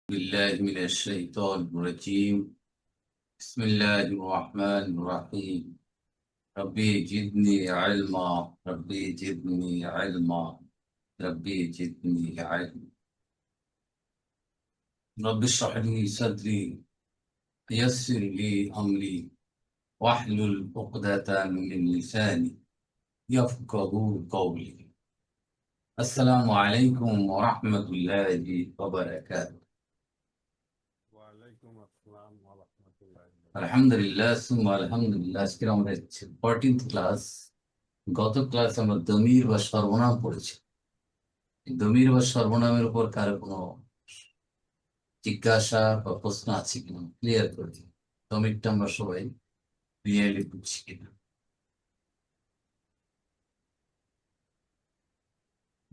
بالله من الشيطان الرجيم. بسم الله الرحمن الرحيم. ربي زدني علما، ربي زدني علما، ربي زدني علما. رب اشرح لي صدري، يسر لي أمري، واحلل عقدة من لساني يفقه قولي. السلام عليكم ورحمة الله وبركاته. ওয়ালাইকুম আসসালাম ওয়া রাহমাতুল্লাহি ওয়া বারাকাতুহু। আলহামদুলিল্লাহ সুম্মা আলহামদুলিল্লাহ। আজকে আমাদের 14th ক্লাস। গত ক্লাসে আমরা দমির বা সর্বনাম পড়েছি। দমির বা সর্বনামের উপর কারো কোনো জিজ্ঞাসা বা প্রশ্ন আছে কিনা ক্লিয়ার করে দিই। দমিরটা আমরা সবাই ক্লিয়ারলি বুঝছি কিনা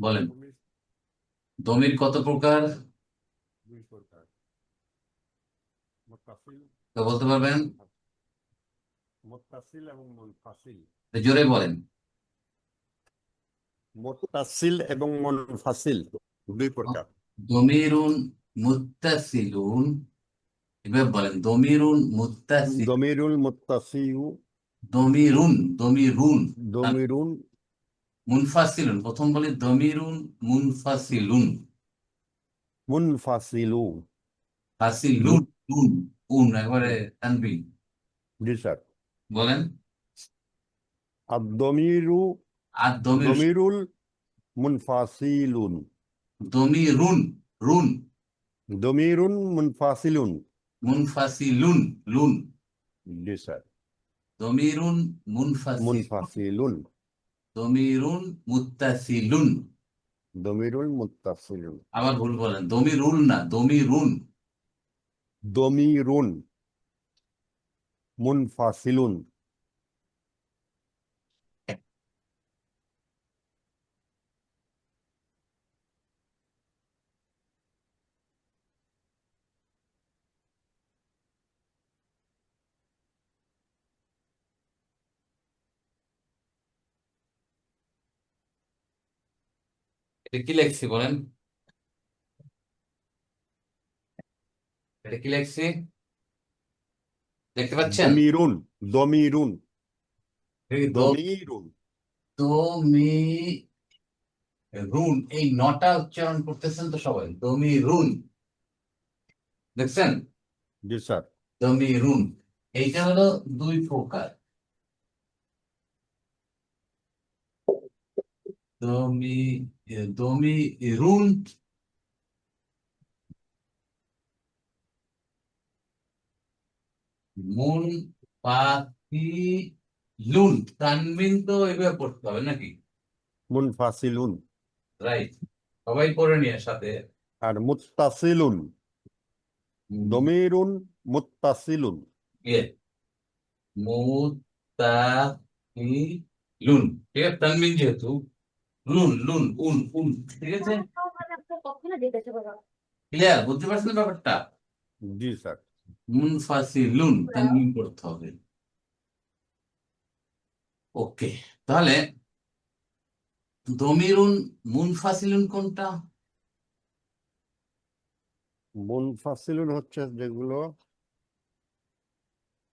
বলেন। দমির দমির কত প্রকার দুই প্রকার, মুত্তাসিল তা বলতে পারবেন? মুত্তাসিল এবং মুনফাসিল। জোরে বলেন। মুত্তাসিল এবং মুনফাসিল দুই প্রকার। দমিরুন মুত্তাসিলুন, এবার বলেন দমিরুন মুত্তাসিল। দমিরুল মুত্তাসিউ, দমিরুন দমিরুন দমিরুন মুনফাসিলুন। প্রথম বলি দমিরুন মুনফাসিলুন। মুনফাসিলু। ফাসিলুন উন উন একবারে তানবিন। জি স্যার। বলেন। আর দমিরু, আর দমির দমিরুল মুনফাসিলুন, দমিরুন রুন দমিরুন মুনফাসিলুন। মুনফাসিলুন লুন। জি স্যার। দমিরুন মুনফাসিল, মুনফাসিলুন, দমিরুন মুত্তাসিলুন। দমিরুল মুত্তাসিলুন। আবার ভুল বলেন, দমিরুল না দমিরুন। দমিরুন মুনফাসিলুন। এটা কি লেখছি বলেন? এটা কি লেখছি দেখতে পাচ্ছেন? দমিরুন, দমিরুন, এই দমিরুন। দমিরুন, এই নটা উচ্চারণ করতেছেন তো সবাই। দমিরুন দেখছেন? জি স্যার। দমিরুন এইটা হলো দুই প্রকার। দমি দমিরুন মুন পাতিলুন। তানবিন তো এভাবে পড়তে হবে নাকি? মুনফাসিলুন। রাইট, সবাই পড়ে নিয়ে সাথে। আর মুত্তাসিলুন, দমিরুন মুত্তাসিলুন। ইয়ে মুতাকিলুন, ঠিক আছে। তানবিন যেহেতু লুন লুন উন উন, ঠিক আছে। ক্লিয়ার, বুঝতে পারছেন ব্যাপারটা? জি স্যার। মুনফাসিলুন তানবিন করতে হবে। ওকে, তাহলে দমিরুন মুনফাসিলুন কোনটা? মুনফাসিলুন হচ্ছে যেগুলো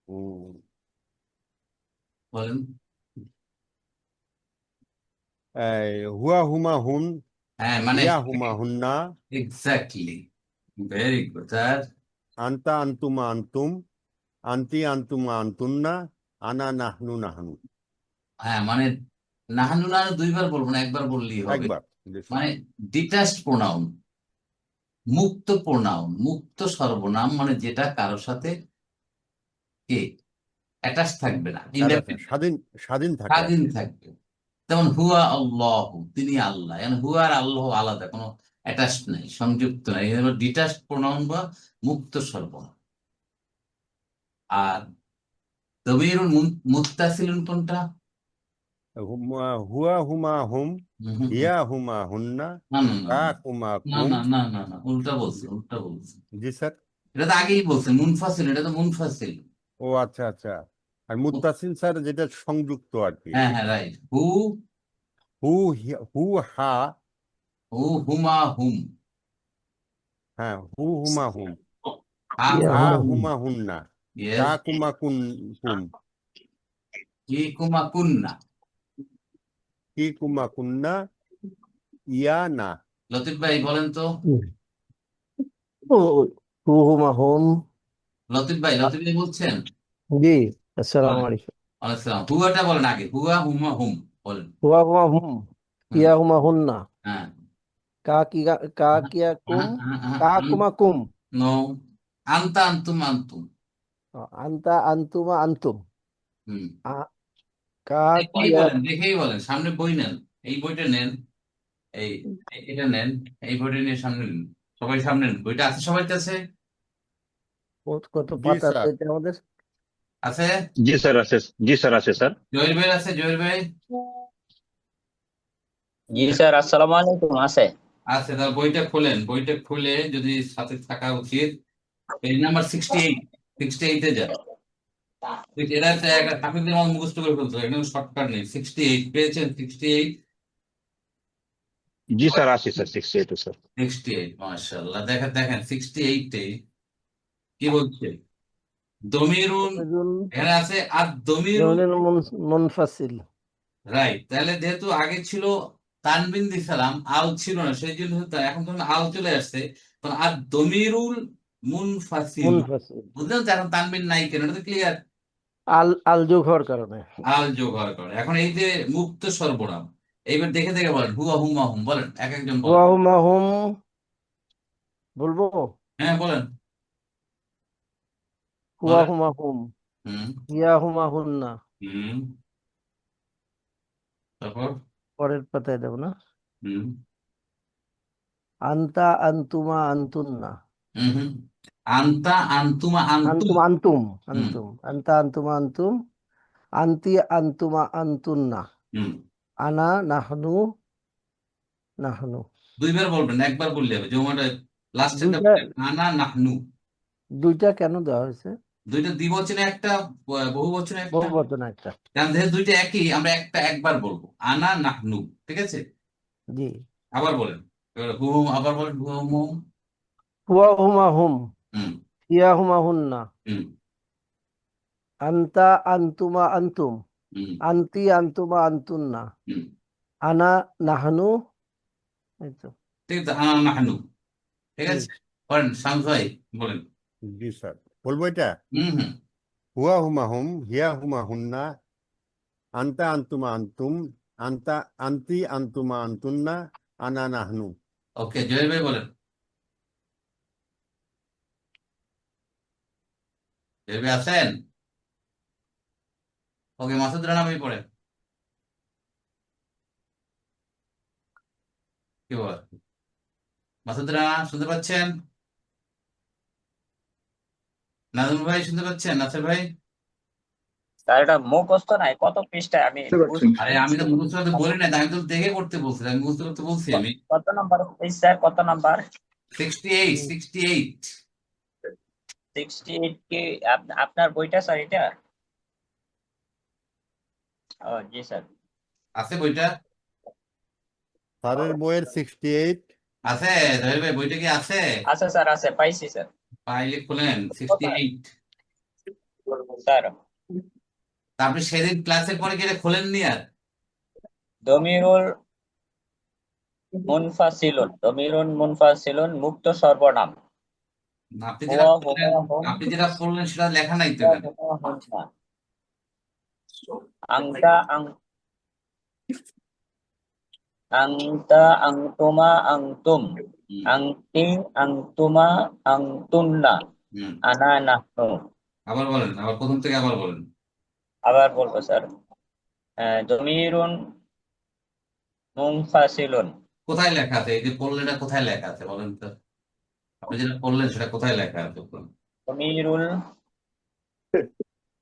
উম, বলেন। হুয়া হুমা হুন, হ্যাঁ মানে ইয়া হুমা হুন্না, এক্স্যাক্টলি, ভেরি গুড স্যার। আন্তা আন্তুমা আন্তুম, আন্তি আন্তুমা আন্তুন্না, আনা নাহনু নাহনু। হ্যাঁ মানে নাহানু নাহানু দুইবার বলবো না, একবার বললেই হবে। একবার। জি স্যার। মানে ডিটাচড প্রোনাউন, মুক্ত প্রোনাউন, মুক্ত সর্বনাম, মানে যেটা কারোর সাথে কে অ্যাটাচ থাকবে না, ইন্ডিপেন্ডেন্ট, স্বাধীন, স্বাধীন থাকে আর স্বাধীন কি। থাকবে। যেমন হুয়া আল্লাহ, তিনি আল্লাহ। এখন হুয়া আর আল্লাহ আলাদা, কোনো অ্যাটাচ নাই, সংযুক্ত নাই। ডিটাচড প্রোনাউন বা মুক্ত সর্বনাম। আর দমিরুল মুত্তাসিলুন কোনটা? হুয়া হুমা হুম, হুম, হুম, হুম। ইয়া হুমা হুন্না, না না না কা না কুমা না কুম। না না না না, উল্টা বলছে, উল্টা বলছে। জি স্যার। এটা তো আগেই বলছেন মুনফাসিল, এটা তো মুনফাসিল। ও আচ্ছা আচ্ছা। আর মুত্তাসিল স্যার যেটা সংযুক্ত আর কি। হ্যাঁ হ্যাঁ রাইট। হু হু হা, হু হুমা হুম। হ্যাঁ, হু হুমা হুম, হা ইয়া হা হুমা হুম। হুমা হুন্না, ইয়েস, কা কুমা কুম, কি কুমা কুন্না। কি কুমা কুন্না, ইয়া না। লতিফ ভাই বলেন তো। ও হু হুমা হুম। লতিফ ভাই বলছেন। জি, আসসালামু বলেন। আলাইকুম। আসসালাম, হুয়াটা বলেন আগে, হুয়া হুমা হুম বলেন। হুয়া হুমা হুম, হুম, ইয়া হুমা হুন্না, হ্যাঁ, কা কিয়া কা কিয়া কুম, কা নো, কুমা কুম, আন্তা আন্তুম আন্তুম। আন্তা আন্তুমা আন্তুম, হুম, আ কা দেখেই কিয়া বলেন, দেখেই বলেন, সামনে বই নেন, এই বইটা নেন, এই এটা নেন, এই বইটা নিয়ে সামনে নেন, সবাই সামনে নেন, বইটা আছে সবার কাছে? কত জি পাতা স্যার। আছে আমাদের? আছে? जी सर আছে, জি স্যার আছে স্যার। জয়ের ভাই আছে, জয়ের ভাই জি স্যার, আসসালামু আলাইকুম। আছে। আছে, তার বইটা খোলেন, বইটা খুলে যদি সাথে থাকা উচিত, পেজ নাম্বার 68, 68-এ যান। এটা একটা হাফিজের মতো মুখস্থ করে ফেলতে হয়, এখানে শর্টকাট নেই। 68 পেয়েছেন? 68, জি স্যার আছে স্যার, 68 স্যার। 68, মাশাআল্লাহ। দেখেন দেখেন 68-এ কি বলছে, দমিরুন, জমিরুল এখানে আছে আর দমিরুন। জমিরুল মুনফাসিল। রাইট, তাহলে যেহেতু আগে ছিল তানবিন দিছিলাম, আল ছিল না, সেই জন্য এখন তখন আল চলে আসছে, তখন আর দমিরুল মুনফাসিল। মুনফাসিল, বুঝলেন তো, এখন তানবিন নাই কেন, এটা তো ক্লিয়ার। আল আল যোগ হওয়ার কারণে। আল যোগ হওয়ার কারণে। এখন এই যে মুক্ত সর্বনাম, এইবার দেখে দেখে বলেন, হুয়া হুমা হুম বলেন, এক একজন হুয়া বলেন। হুমা হুম বলবো। হ্যাঁ বলেন, হুয়া বলেন। হুমা হুম, হুম, ইয়া হুমা হুন্না। হুম, তারপর। পরের পাতায় দেব না। হুম, আন্তা আন্তুমা আন্তুন্না, হুম, হুম, আন্তা আন্তুমা আন্তুম। আন্তুম আন্তুম হুম, আন্তুম, আন্তা আন্তুমা আন্তুম, আন্তি আন্তুমা আন্তুন্না, হুম, আনা নাহনু নাহনু। দুইবার বলবেন, একবার বললে হবে, যেমন লাস্টেরটা দুইটা বললেন, আনা নাহনু। দুইটা কেন দেওয়া হয়েছে? দুইটা দ্বিবচনে একটা, বহু বচনে একটা। বহুবচন একটা। কারণ যেহেতু দুইটা একই, আমরা একটা একবার বলবো, আনা নাহনু। ঠিক আছে, জি। আবার বলেন, এবার হু হুম, আবার বলেন হু হুম হুম। হুয়া হুমা হুম, হুম, ইয়া হুমা হুন্না, হুম, আন্তা আন্তুমা আন্তুম, হুম, আন্তি আন্তুমা আন্তুন্না, হুম। আনা নাহনু। এই তো। ঠিক আছে, আনা নাহনু। ঠিক জি। আছে, বলেন শামস ভাই, বলেন। জি স্যার, বলবো এটা। হুম, হুম। হুয়া হুমা হুম, হিয়া হুমা হুন্না, আন্তা আন্তুমা আন্তুম, আন্তা আন্তি আন্তুমা আন্তুন্না, আনা নাহনু। ওকে, জয়ের ভাই বলেন। জয়ের ভাই আছেন? ওকে, মাসুদ রানা ভাই পড়েন, কি বল, মাসুদ রানা শুনতে পাচ্ছেন? নাজমুল ভাই শুনতে পাচ্ছেন? নাসির ভাই? স্যার, এটা মুখস্থ নাই, কত পৃষ্ঠায় আমি আরে আমি তো মুখস্থ করতে বলি না, আমি তো দেখে করতে বলছি, আমি মুখস্থ করতে বলছি আমি। কত নাম্বার পেজ স্যার, কত নাম্বার? 68, 68। 68 কি? আপনার বইটা স্যার এটা? ও জি স্যার। আছে বইটা? স্যারের বইয়ের 68। আছে? জহির ভাই বইটা কি আছে? আছে স্যার, আছে, পাইছি স্যার। পাইলে খুলেন 68। স্যার, তারপরে সেদিন ক্লাসের পরে গেলে খোলেননি আর? দমিরুল দমিরুল মুনফাসিলুন মুক্ত সর্বনাম। আপনি যেটা হুয়া বললেন, হুমা হুম, আপনি যেটা বললেন সেটা লেখা নাই তো ইয়া এখানে। হুমা হুন্না, আংতা আংতা আংতুমা আংতুম, হুম, আংতি আংতুমা আংতুন্না, হুম। আনা নাহনু। আবার বলেন, আবার প্রথম থেকে আবার বলেন। আবার বলবো স্যার। জমিরুন মুনফাসিলুন, কোথায় লেখা আছে এই যে পড়লেটা, কোথায় লেখা আছে বলেন তো? আপনি যেটা পড়লেন সেটা কোথায় লেখা আছে? জমিরুল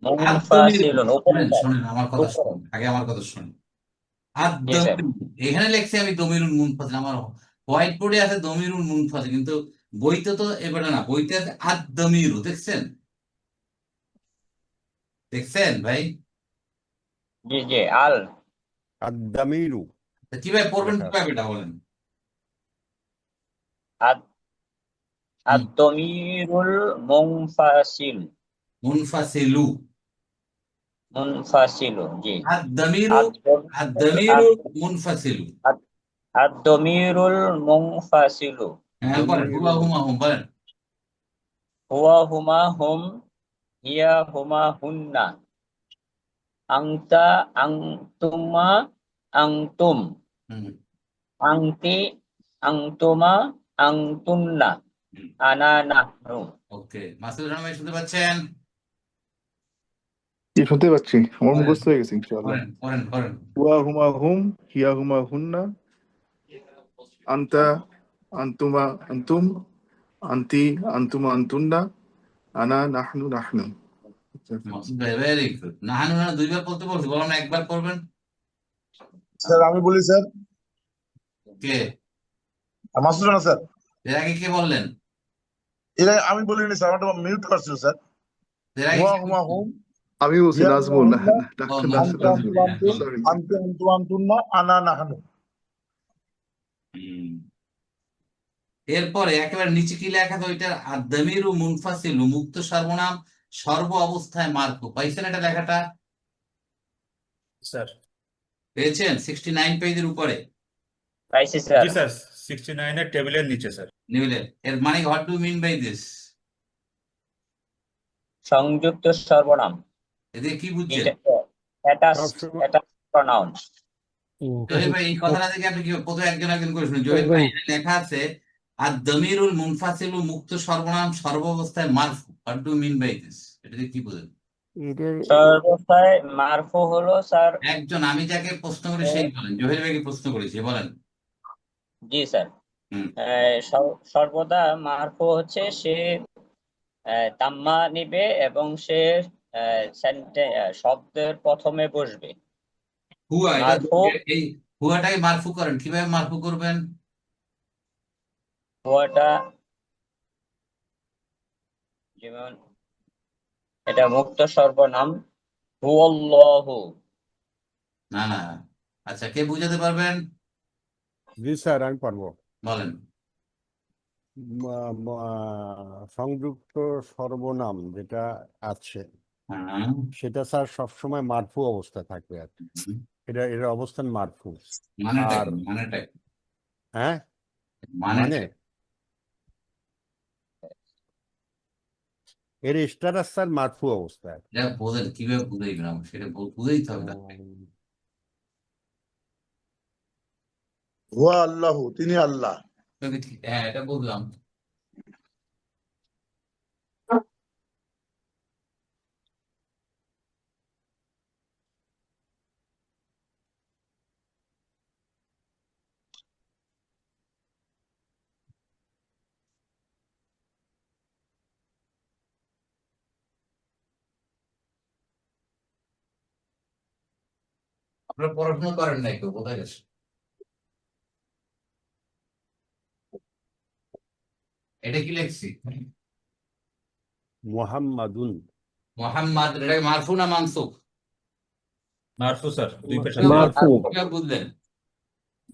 আদ-দমির, মুনফাসিলুন, উপরে শুনেন স্যার, শুনেন, আমার কথা উপরে। শুনুন, আগে আমার কথা শুনুন। জি স্যার। আদ-দমির, এখানে লিখছি আমি দমিরুল মুনফাসিল, আমার হোয়াইট বোর্ডে আছে দমিরুল মুনফাসিল, কিন্তু বইতে তো এবারে না, বইতে আছে আদ-দমিরু, দেখছেন? দেখছেন ভাই? জি জি, আল। আদামিরু তা কিভাবে পড়বেন, লেখা আছে। কিভাবে এটা বলেন? আদ আদ-দমিরুল মুনফাসিল মুনফাসিলু মুনফাসিলু জি আদ-দামিরু মুনফাসিলু আদ-দমিরুল মুনফাসিলু হ্যাঁ বলেন হুয়া হুমা হুম বলেন হুয়া হুমা হুম হিয়া হুমা হুন্না আংতা আংতুমা আংতুম হুম, আংতি আংতুমা আংতুন্না হুম, আনা নাহনু ওকে মাসুদুর রহমান শুনতে পাচ্ছেন জি শুনতে পাচ্ছি, আমার বলেন মুখস্থ হয়ে গেছে ইনশাআল্লাহ। করেন করেন করেন হুয়া হুমা হুম হিয়া হুমা হুন্না আন্তা আন্তুমা আন্তুম আন্তি আন্তুমা আন্তুন্না আনা নাহনু নাহনু। ভেরি গুড নাহানু না দুইবার বলতে বলছি বললাম না একবার করবেন স্যার আমি বলি স্যার, কে মাসুদ রানা স্যার। এর আগে কে বললেন এর আগে আমি বলিনি স্যার, আমার মিউট করছিল স্যার। এর আগে হুয়া কে হুমা বলছেন? হুম আমি বলছি হিয়া হুমা নাজমুল, হুন্না ও, ডাক্তার নাজমুল, নাজমুল। হ্যাঁ, বলেন। সরি। আনতু আনতুন্না আনা নাহনু। হুম। এরপরে একেবারে নিচে কি লেখা আছে ওইটার আদ-দামিরু মুনফাসিলু মুক্ত সর্বনাম সর্ব অবস্থায় মারফু পাইছেন এটা লেখাটা স্যার পেয়েছেন 69 পেজের উপরে পাইছি স্যার জি স্যার 69 এর টেবিলের নিচে স্যার নিউলে এর মানে what do mean by this সংযুক্ত সর্বনাম এদের কি বুঝছেন সবসময় অ্যাটাচড প্রনাউন জহির ভাই এই কথাটা থেকে আপনি কি প্রথমে একজন একজন করে শুনুন জহির ভাই এখানে লেখা আছে আর দমিরুল মুনফাসিলু মুক্ত সর্বনাম সর্বাবস্থায় মারফু what do mean by this এটা দিয়ে কি বোঝেন সর্বস্থায় মারফু হলো স্যার একজন আমি যাকে প্রশ্ন করি সেই বলেন জহির ভাইকে প্রশ্ন করেছি বলেন জি স্যার হুম সর্বদা মারফু হচ্ছে সে তাম্মা নিবে এবং সে শব্দের প্রথমে বসবে হুয়া এটা মারফু এই হুয়াটাকে মারফু করেন কিভাবে মারফু করবেন হুয়াটা যেমন এটা মুক্ত সর্বনাম হুয়াল্লাহু না না আচ্ছা কে বুঝাতে পারবেন জি স্যার আমি পারবো। বলেন সংযুক্ত সর্বনাম যেটা আছে হ্যাঁ সেটা স্যার সবসময় মারফু অবস্থা থাকবে আর কি। এর অবস্থান মারফু। মানেটা আর কি? মানেটা কি? হ্যাঁ মানে মানে এর স্ট্যাটাস স্যার মারফু অবস্থায়। যা বোঝেন কিভাবে বুঝাইবেন সেটা বুঝাইতে হবে তাকে। হুয়া আল্লাহু, তিনি আল্লাহ। হ্যাঁ এটা বুঝলাম আপনারা পড়াশোনা করেন নাই কেউ বোঝা গেছে এটা কি লিখছি মুহাম্মাদুন মোহাম্মদ এটা মারফু না মানসুখ মারফু স্যার দুই পেশ মারফু। কিভাবে বুঝলেন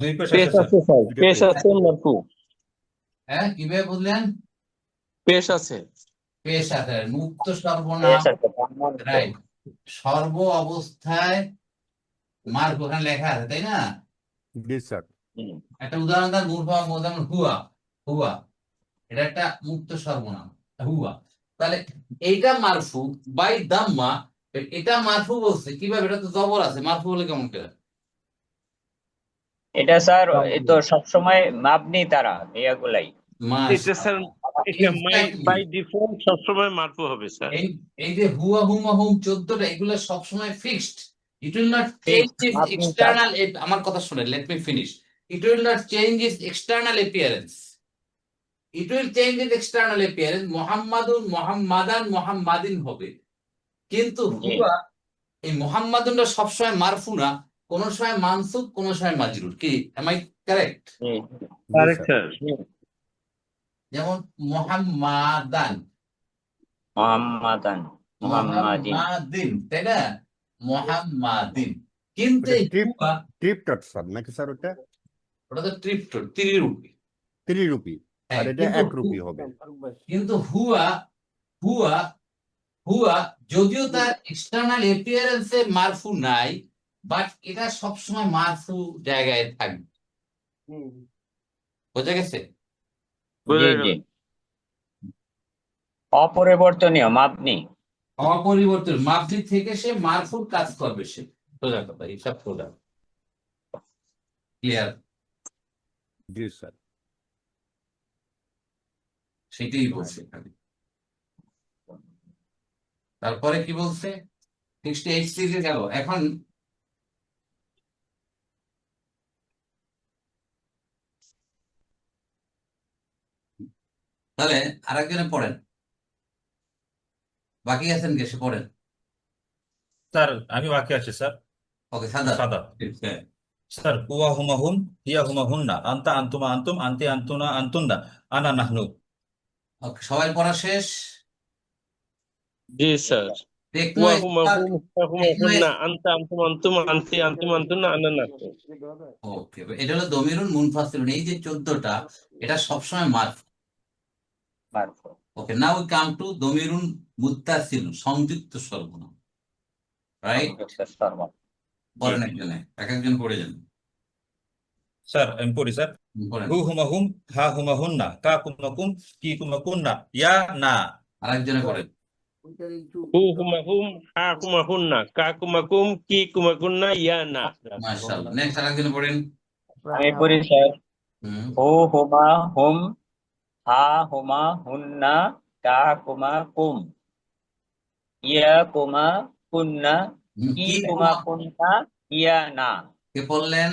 দুই পেশ পেশ আছে আছে স্যার, পেশ আছে মারফু, হ্যাঁ কিভাবে বুঝলেন পেশ আছে। পেশ আছে মুক্ত Yes, সর্বনাম sir, প্রথম রাইট সর্ব অবস্থায় মার্ক ওখানে লেখা আছে তাই না জি স্যার। হুম, একটা উদাহরণ দেন মূর্খা যেমন হুয়া হুয়া এটা একটা মুক্ত সর্বনাম হুয়া তাহলে এইটা মারফু বাই দাম্মা এটা মারফু বলছে কিভাবে এটা তো জবর আছে মারফু বলে কেমন করে এটা স্যার এই তো সবসময় মাবনি তারা এগুলাই এটা স্যার এটা বাই ডিফল্ট সবসময় মারফু হবে স্যার। এই এই যে হুয়া হুমা হুম 14টা এগুলো সবসময় fixed it will not change its আপনি এক্সটার্নাল আমার কথা শুনেন let me finish it will not change its external appearance it will change its external appearance মুহাম্মাদুন মুহাম্মাদান মুহাম্মাদিন হবে কিন্তু হুয়া এই মুহাম্মাদুনটা সবসময় মারফু না কোন সময় মানসুব কোন সময় মাজরুর কি am I correct correct sir. যেমন মুহাম্মাদান মুহাম্মাদান মুহাম্মাদিন মুহাম্মাদিন তাই না মুহাম্মাদিন কিন্তু এই হুয়া ট্রিপটট স্যার নাকি স্যার ওটা ওটা তো ট্রিপটোড ত্রিরূপী 3 রুপি। আর এটা কিন্তু একরূপী হবে। কিন্তু হুয়া হুয়া হুয়া যদিও তার এক্সটার্নাল এপিয়ারেন্সে মারফু নাই, বাট এটা সবসময় মারফু জায়গায় থাকবে। বোঝা গেছে? জি বুঝা গেল। জি অপরিবর্তনীয় মাবনি। অপরিবর্তন মাবনি থেকে সে মারফুর কাজ করবে, সে সোজা কথা, হিসাব সোজা। ক্লিয়ার? জি স্যার। সেটাই বলছে এখানে। তারপরে কি বলছে? 68 সিরিজে গেল। এখন তাহলে আরেকজনে পড়েন, বাকি আছেন কে? সে পড়েন। স্যার আমি বাকি আছি স্যার। ওকে, সাদা। সাদা। হ্যাঁ। স্যার হুয়া হুমা হুম হিয়া হুমা হুন্না আন্তা আন্তুমা আন্তুম আন্তি আন্তুনা আন্তুন্না আনা নাহনু। ওকে, সবাই পড়া শেষ? জি স্যার। টেকনো ওয়া হুমা স্পার্ক, হুম হিয়া হুমা টেকনো হুন্না আনতা আনতুম আনতুম আনতি আনতুম আনতুন্না আনা নাহনু। ওকে, এটা হলো দমিরুন মুনফাসিলুন। এই যে 14টা, এটা সবসময় মারফু। মারফু। ওকে, নাও উই কাম টু দমিরুন মুত্তাসিলুন, সংযুক্ত সর্বনাম। রাইট? সংযুক্ত সর্বনাম। পড়েন জি একজনে, এক একজন পড়ে যান। স্যার আমি পড়ি স্যার। পড়েন। হু হুমা হুম হা হুমা হুন্না কা কুমা কুম কি কুমা কুন্না ইয়া না। আরেকজনে পড়েন। হু হুমা হুম হা হুমা হুন্না কা কুমা কুম কি কুমা কুন্না ইয়া না। মাশাআল্লাহ। নেক্সট আরেকজনে পড়েন। আমি পড়ি স্যার। হুম। হু হুমা হুম হা হুমা হুন্না কা কুমা কুম ইয়া কুমা কুন্না কি কি কুমা কুন্না ইয়া না। কে পড়লেন?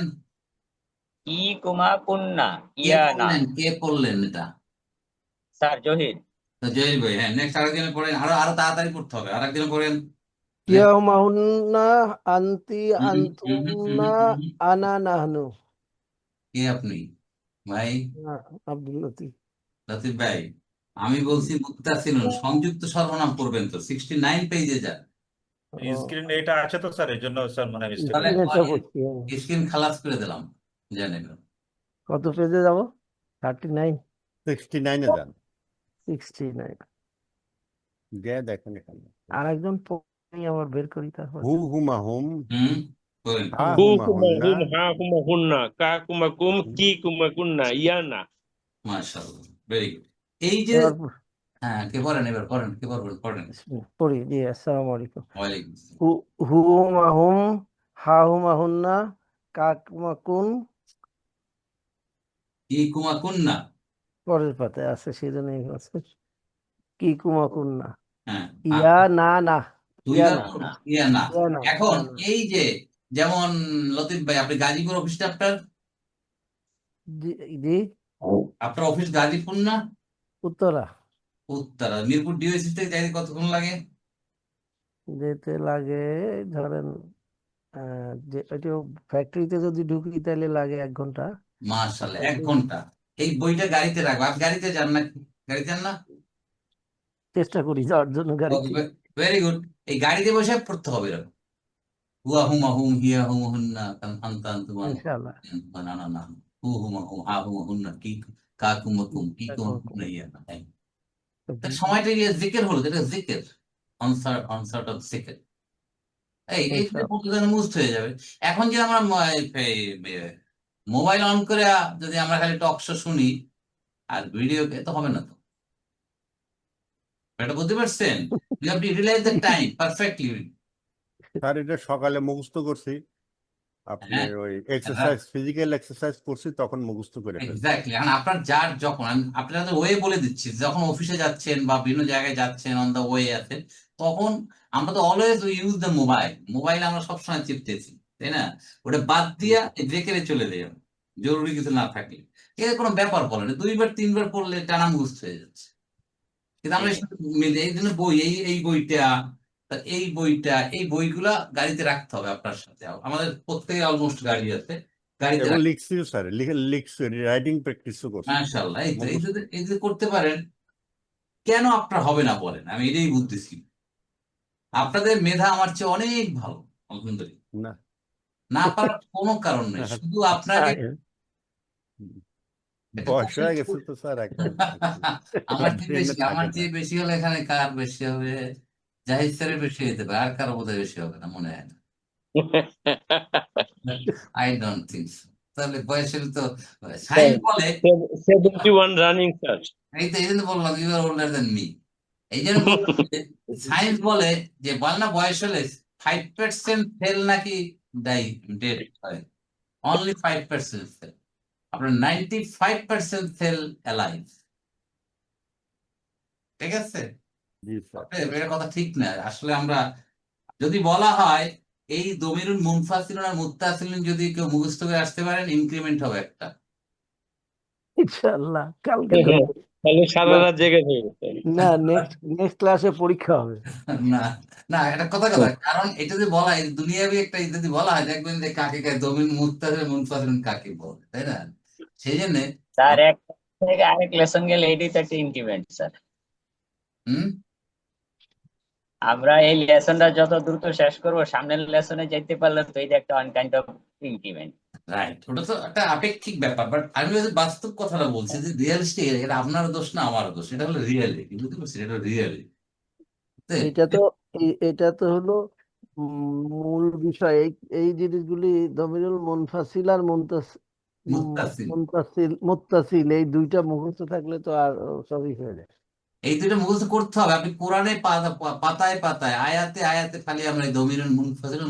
কি কুমা কুন্না কে ইয়া না। পড়লেন? কে পড়লেন এটা? স্যার জহির। তো জহির ভাই। হ্যাঁ, নেক্সট আরেকজনে পড়েন। আরো আরো তাড়াতাড়ি পড়তে হবে। আরেকজনে পড়েন। ইয়াউমাহুন্না আনতি হুম, হুম, হুম, হুম, আনতুন্না হুম, হুম। আনা নাহনু। কে আপনি ভাই? আব্দুল লতিফ। লতিফ ভাই, আমি বলছি মুত্তাসিলুন, সংযুক্ত সর্বনাম করবেন তো। 69 পেজে যা। স্ক্রিন এটা আছে তো স্যার, এই জন্য স্যার মানে মিস্টেক তাহলে হয়ে গেছে। স্ক্রিনে পড়ছি আমি। স্ক্রিন খালাস করে দিলাম, জানেন? কত পেজে যাব? 39, 69-এ যান, 69। গিয়ে দেখেন এখানে। আর একজন পড়ি, আবার বের করি তারপর। হু হুমা হুম হুম, করেন। হা হু হুমা হুমা হুন্না হুম হা হুমা হুন্না কা কুমা কুম কি কুমা কুন্না ইয়া না। মাশাআল্লাহ, ভেরি গুড। এই যে, এবার হ্যাঁ, কে পড়েন? এবার পড়েন, কে পড়বেন? পড়েন। পড়ি। জি, আসসালামু আলাইকুম। ওয়ালাইকুম আসসালাম। হুমাহুম হা হুমাহুন্না কাকুমাকুন। কি কুমা কুন্না। পরের পাতায় আছে, সেজন্যই আছে। কি কুমাকুন্না হ্যাঁ, ইয়া না না। ইয়া দুইবার না পড়ুন। ইয়া না। ইয়া না এখন ইয়া না। এই যে, যেমন লতিফ ভাই, আপনি গাজীপুর অফিস আপনার, জি জি। আপনার অফিস গাজীপুর না? উত্তরা উত্তরা। মিরপুর ডিওসি থেকে যাইতে কতক্ষণ লাগে? যেতে লাগে ধরেন, যে ওইটা ফ্যাক্টরিতে যদি ঢুকি তাহলে লাগে 1 ঘন্টা। মাশাআল্লাহ, 1 ঘন্টা। এই বইটা গাড়িতে রাখবো। আপনি গাড়িতে যান না? গাড়ি যান না? চেষ্টা করি যাওয়ার জন্য গাড়িতে। Very good. এই গাড়িতে বসে পড়তে হবে এরকম। হুয়া হুমা হুম হিয়া হুমা হুন্না আনতা আনতুমান ইনশাআল্লাহ। বানানা না। হু হুমা হুম হা হুমা হুন্না কি কা কুমা কুম কি কুমা কুন্না ইয়া না। তার সময়টা জিকের হলো, যেটা জিকের, অনসার্ট অফ জিকের। এই ইনশাআল্লাহ। মুস্ত হয়ে যাবে। এখন যে আমরা মোবাইল অন করে যদি আমরা খালি টক শো শুনি আর ভিডিও, তো হবে না তো। এটা বুঝতে পারছেন? You have to utilize the time perfectly. Sir এটা সকালে মুখস্থ করছি, হ্যাঁ, আপনার ওই এক্সারসাইজ, ফিজিক্যাল এক্সারসাইজ করছি, তখন মুখস্থ করে ফেলছি। এক্স্যাক্টলি। এখন আপনার যার যখন আপনাদের ওয়ে বলে দিচ্ছি, যখন অফিসে যাচ্ছেন বা বিভিন্ন জায়গায় যাচ্ছেন, অন দা ওয়ে আছেন, তখন আমরা তো always use the mobile. Mobile আমরা সবসময় চিপতেছি, তাই না? ওটা বাদ দিয়া ব্রেকে চলে যাই আমরা, জরুরি কিছু না থাকলে। এর কোনো ব্যাপার বলে না, 2বার 3বার পড়লে টানা মুখস্থ হয়ে যাচ্ছে। কিন্তু আমরা এই জন্য বই, এই বইটা, এই বইটা, এই বইগুলা গাড়িতে রাখতে হবে আপনার সাথে। আমাদের প্রত্যেকের অলমোস্ট গাড়ি আছে, গাড়িতে এবং রাখতে। লিখছিও স্যার, লিখছি, রাইটিং প্র্যাকটিসও করছি। মাশাআল্লাহ। এই তো, মুখস্থ এই যদি করতে পারেন, কেন আপনার হবে না বলেন? আমি এটাই বুঝতেছি। আপনাদের মেধা আমার চেয়ে অনেক ভালো, আলহামদুলিল্লাহ। না। না পারার কোনো কারণ নেই, শুধু আপনাকে এটা বয়স হয়ে খুবই- গেছে তো স্যার এখন আমার চেয়ে ব্রেনে বেশি, থাকে আমার না। চেয়ে বেশি হলে এখানে কার বেশি হবে? জাহিদ স্যারের বেশি হতে পারে, আর কারো বোধহয় বেশি হবে না, মনে হয় না। I don't think so. তাহলে বয়স হলে তো সায়েন্স বলে, 71 running, sir. এই তো এই জন্য বললাম you are older than me. এই জন্য বললাম সায়েন্স বলে যে বল না বয়স হলে 5% ফেল নাকি ডেড হয়, অনলি 5% ফেল, আপনার 95% ফেল অ্যালাইভ। ঠিক আছে? জি স্যার। অতএব এটা কথা ঠিক না। আসলে আমরা যদি বলা হয় এই দমিরুল মুনফাসিলুন আর মুত্তাসিলুন যদি কেউ মুখস্থ করে আসতে পারেন, ইনক্রিমেন্ট হবে একটা। ইনশাআল্লাহ কালকে তো তাহলে সারা রাত জেগে থাকবে। না, নেক্সট ক্লাসে পরীক্ষা হবে। না না, এটা কথা কারণ এটা যদি বলা হয় দুনিয়াবি একটা যদি বলা হয় দেখবেন যে কাকে কাকে দমির মুত্তাসিল মুনফাসিলুন কাকে বলে, তাই না? সেই জন্য স্যার এক থেকে আরেক লেসন গেলে এটাই তো একটা ইনক্রিমেন্ট স্যার। হুম আমরা এই লেসনটা যত দ্রুত শেষ করব, সামনের লেসনে যেতে পারলে তো এটা একটা কাইন্ড অফ ইনক্রিমেন্ট। রাইট, ওটা তো একটা আপেক্ষিক ব্যাপার, বাট আমি যদি বাস্তব কথাটা বলছি যে রিয়েলিস্টিক, এটা আপনার দোষ না আমার দোষ, এটা হলো রিয়েলিটি, বুঝতে পারছি? এটা রিয়েলিটি। এটা তো হলো মূল বিষয়। এই জিনিসগুলি দমিরুল মুনফাসিল আর মুত্তাসিল, মুত্তাসিল এই দুইটা মুখস্থ থাকলে তো আর সবই হয়ে যায়। এই দুটো মুখস্থ করতে হবে। আপনি কোরআনে পাতায় পাতায় আয়াতে আয়াতে খালি আমরা এই দমিরুল মুনফাসিল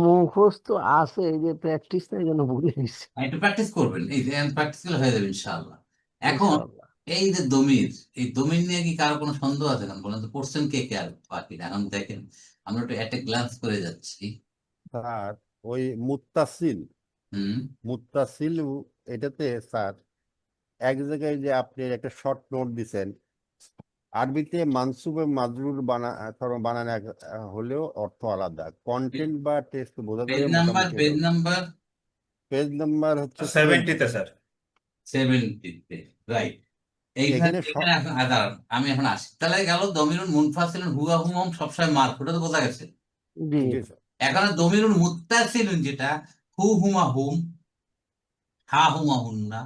মুখস্থ আছে, এই যে প্র্যাকটিস না, এই জন্য ভুলে গেছি। একটু প্র্যাকটিস করবেন, এই প্র্যাকটিস করলে হয়ে যাবে ইনশাআল্লাহ। এখন ইনশাআল্লাহ। এই যে দমির, এই দমির নিয়ে কি কারো কোনো সন্দেহ আছে? কেন বলেন তো, পড়ছেন কে কে আর বাকি? এখন দেখেন আমরা একটু অ্যাট এ গ্লান্স করে যাচ্ছি। স্যার ওই মুত্তাসিল, হুম মুত্তাসিল এটাতে স্যার এক জায়গায় যে আপনি একটা শর্ট নোট দিছেন, আরবিতে মানসুব মাজরুর বানানো হলেও অর্থ আলাদা, কন্টেন্ট বা টেক্সট বোঝাতে পেজ নাম্বার, মোটামুটি পেজ নাম্বার পেজ নাম্বার হচ্ছে 70-তে স্যার। 70-তে, রাইট। এইখানে এখানে এখানে এখন দাঁড়ান, আমি এখন আসি। তাহলে গেল দমিরুল মুনফাসিলুন হুয়া হুম সবসময় মারফু, এটা তো বোঝা গেছে। জি, জি স্যার। এখন দমিরুল মুত্তাসিলুন যেটা হু হুমা হুম, হা হুমা হুন্না,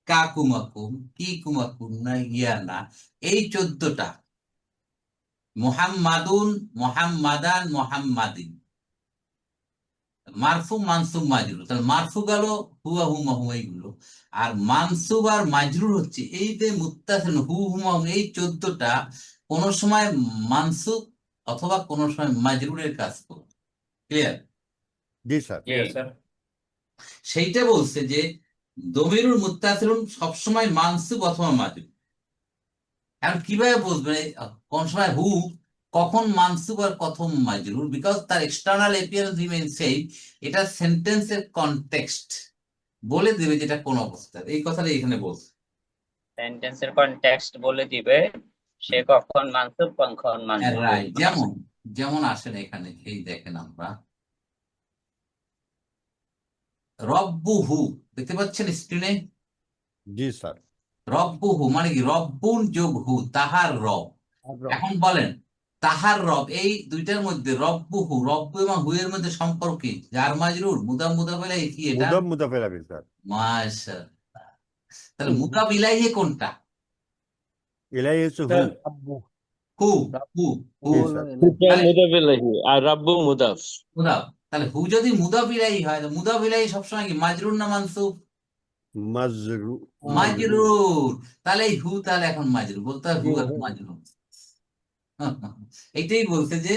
কা কুমাকুম, কি কুমাকুন্না, ইয়ানা, এই 14টা, মুহাম্মাদুন, মুহাম্মাদান, মুহাম্মাদিন, মারফু মানসুব মাজরুর। তাহলে মারফু গেল হুয়া হুমা হুম এইগুলো, আর মানসুব আর মাজরুর হচ্ছে এই যে মুত্তাসিল হু হুমা হুম, এই 14টা কোন সময় মানসুব অথবা কোন সময় মাজরুরের কাজ করবে। ক্লিয়ার? জি স্যার। Clear sir. সেইটা বলছে যে দমিরুল মুত্তাসিলুন সবসময় মানসুব অথবা মাজরুর। এখন কিভাবে বুঝবেন কোন সময় হু কখন মানসুব আর কখন মাজরুর? বিকজ তার এক্সটার্নাল অ্যাপিয়ারেন্স রিমেইন সেম, এটা সেন্টেন্সের কনটেক্সট বলে দেবে যেটা কোন অবস্থা। এই কথাটা এখানে বলছে। সেন্টেন্সের কনটেক্সট বলে দিবে সে কখন মানসুব কখন মাজরুর। রাইট, যেমন যেমন আসেন এখানে, এই দেখেন আমরা রব্বুহু দেখতে পাচ্ছেন স্ক্রিনে? জি স্যার। রব্বুহু মানে কি? রব্বুন যোগ হু, তাহার রব। এখন বলেন তাহার রব, এই দুইটার মধ্যে রব্বুহু, রব্বু এবং হু এর মধ্যে সম্পর্ক কি? জার মাজরুর, মুদাফ মুদাফ ইলাইহি, কি এটা? মুদাফের আবির স্যার। মাশাআল্লাহ। তাহলে মুদাফ ইলাইহি কোনটা? এলাই হচ্ছে হু। হু, হু, হু। জি স্যার। মুদাফ ইলাইহি আর রাব্বু মুদাফ। মুদাফ। তাহলে হু যদি মুদাফ ইলাইহি হয়, তো মুদাফ ইলাইহি সবসময় কি মাজরুর না মানসুব? মাজরুর। মাজরুর। তাহলে এই হু তাহলে এখন মাজরুর, বলতে হয় হু আর মাজরুর। এইটাই বলছে যে